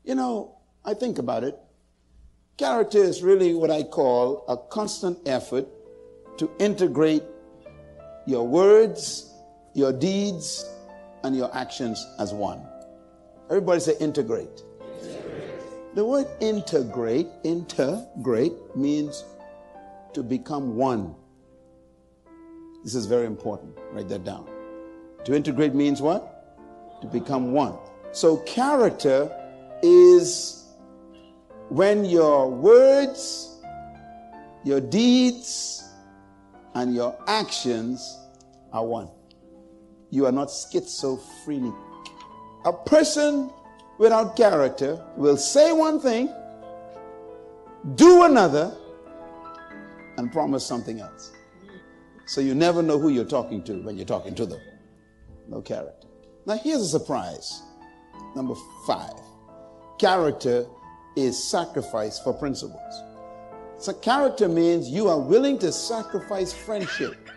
You know, I think about it. Character is really what I call a constant effort to integrate your words, your deeds, and your actions as one. Everybody say integrate. The word integrate means to become one. This is very important. Write that down. To integrate means what? To become one. So character is when your words, your deeds, and your actions are one. You are not schizophrenic. A person without character will say one thing, do another, and promise something else. So you never know who you're talking to when you're talking to them. No character. Now here's a surprise. Number 5. Character is sacrifice for principles. So character means you are willing to sacrifice friendship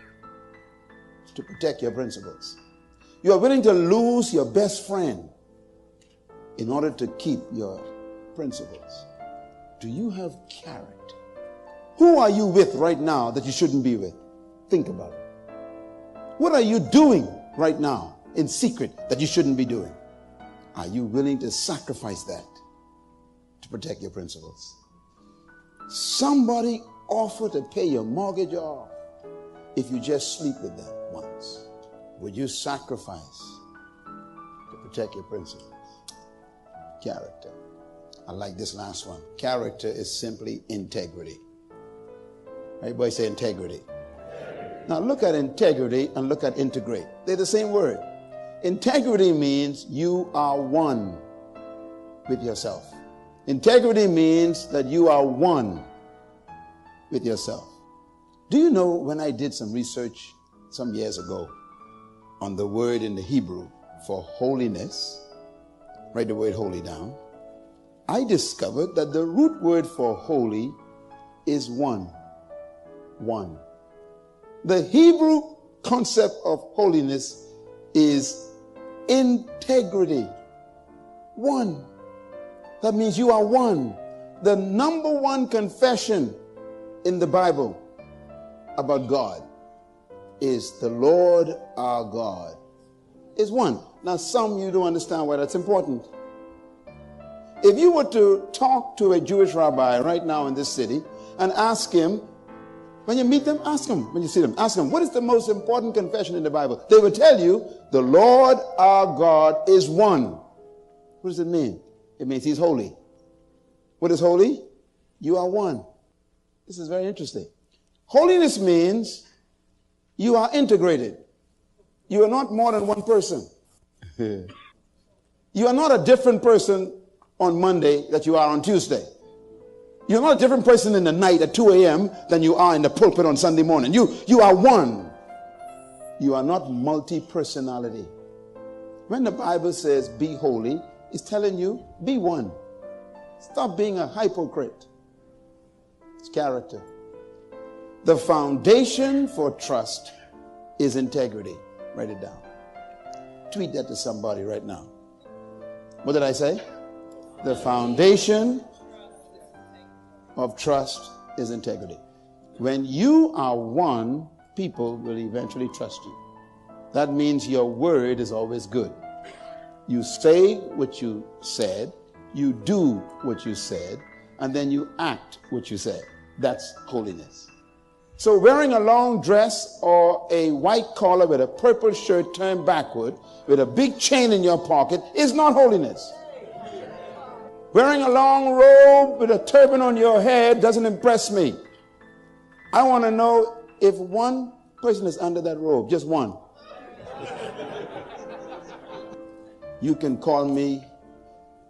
to protect your principles. You are willing to lose your best friend in order to keep your principles. Do you have character? Who are you with right now that you shouldn't be with? Think about it. What are you doing right now in secret that you shouldn't be doing? Are you willing to sacrifice that to protect your principles? Somebody offer to pay your mortgage off if you just sleep with them once. Would you sacrifice to protect your principles? Character. I like this last one. Character is simply integrity. Everybody say integrity. Now look at integrity and look at integrate. They're the same word. Integrity means you are one with yourself. Integrity means that you are one with yourself. Do you know, when I did some research some years ago on the word in the Hebrew for holiness, write the word holy down, I discovered that the root word for holy is one. One. The Hebrew concept of holiness is integrity. One. That means you are one. The number one confession in the Bible about God is the Lord our God is one. Now, some of you don't understand why that's important. If you were to talk to a Jewish rabbi right now in this city and ask him, when you meet them, ask them, when you see them, ask them, what is the most important confession in the Bible? They will tell you, the Lord our God is one. What does it mean? It means he's holy. What is holy? You are one. This is very interesting. Holiness means you are integrated. You are not more than one person. You are not a different person on Monday that you are on Tuesday. You're not a different person in the night at 2 a.m. than you are in the pulpit on Sunday morning. You are one. You are not multi-personality. When the Bible says be holy, it's telling you be one. Stop being a hypocrite. It's character. The foundation for trust is integrity. Write it down. Tweet that to somebody right now. What did I say? The foundation of trust is integrity. When you are one, people will eventually trust you. That means your word is always good. You say what you said, you do what you said, and then you act what you said. That's holiness. So wearing a long dress or a white collar with a purple shirt turned backward with a big chain in your pocket is not holiness. Wearing a long robe with a turban on your head doesn't impress me. I want to know if one person is under that robe, just one. You can call me,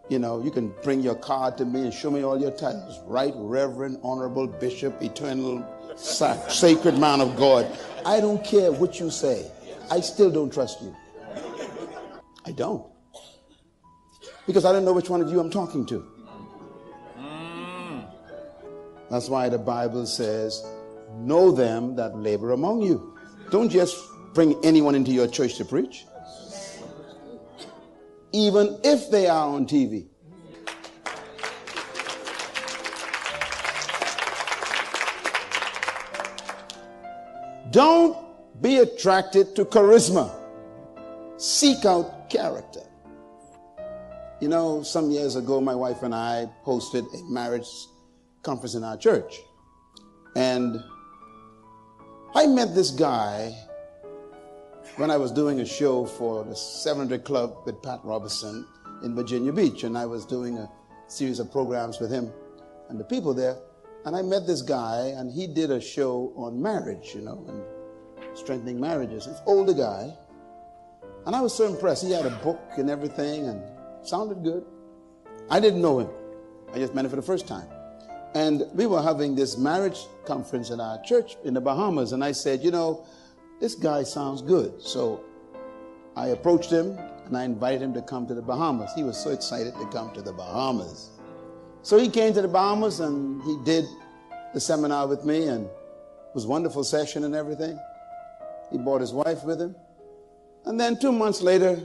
you can bring your card to me and show me all your titles. Right, Reverend, Honorable, Bishop, Eternal, Sacred Man of God. I don't care what you say. I still don't trust you. I don't. Because I don't know which one of you I'm talking to. That's why the Bible says, know them that labor among you. Don't just bring anyone into your church to preach. Even if they are on TV. Don't be attracted to charisma. Seek out character. You know, some years ago, my wife and I hosted a marriage conference in our church. And I met this guy when I was doing a show for the 700 Club with Pat Robertson in Virginia Beach. And I was doing a series of programs with him and the people there. And I met this guy, and he did a show on marriage, you know, and strengthening marriages. He's an older guy. And I was so impressed. He had a book and everything and sounded good. I didn't know him. I just met him for the first time. And we were having this marriage conference in our church in the Bahamas. And I said, you know, this guy sounds good. So I approached him and I invited him to come to the Bahamas. He was so excited to come to the Bahamas. So he came to the Bahamas and he did the seminar with me, and it was a wonderful session and everything. He brought his wife with him. And then 2 months later,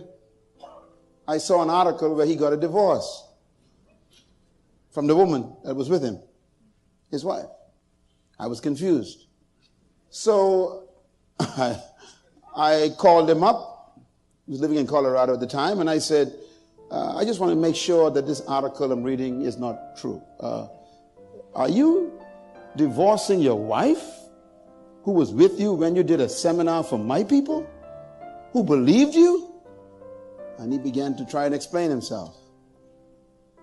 I saw an article where he got a divorce from the woman that was with him, his wife. I was confused. So I called him up. He was living in Colorado at the time, and I said, I just want to make sure that this article I'm reading is not true. Are you divorcing your wife who was with you when you did a seminar for my people, who believed you? And he began to try and explain himself.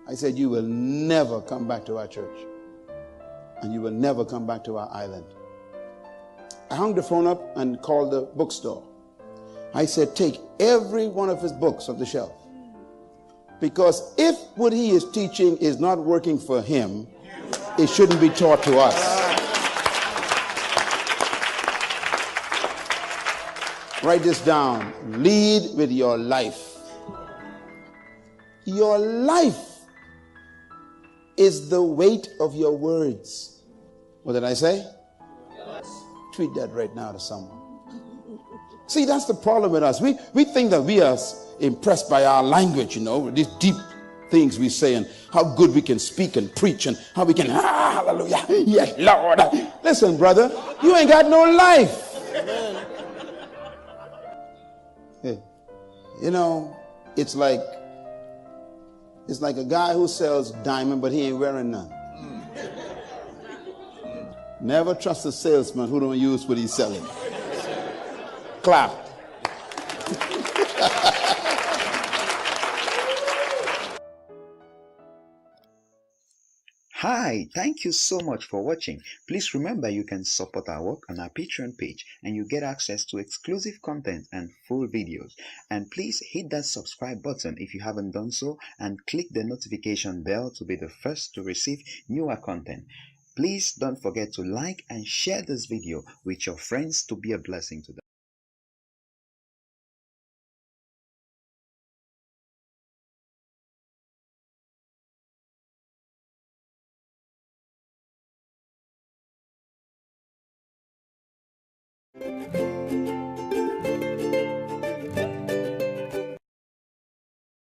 I said, you will never come back to our church, and you will never come back to our island. I hung the phone up and called the bookstore. I said, take every one of his books off the shelf. Because if what he is teaching is not working for him, it shouldn't be taught to us. Write this down. Lead with your life. Your life is the weight of your words. What did I say? Yes. Tweet that right now to someone. See, that's the problem with us. We think that we are impressed by our language, you know, these deep things we say and how good we can speak and preach and how we can, hallelujah, yes, Lord. Listen, brother, you ain't got no life. Hey, you know, it's like a guy who sells diamond, but he ain't wearing none. Never trust a salesman who don't use what he's selling. Clap. Hi, thank you so much for watching. Please remember you can support our work on our Patreon page and you get access to exclusive content and full videos. And please hit that subscribe button if you haven't done so, and click the notification bell to be the first to receive newer content. Please don't forget to like and share this video with your friends to be a blessing to them.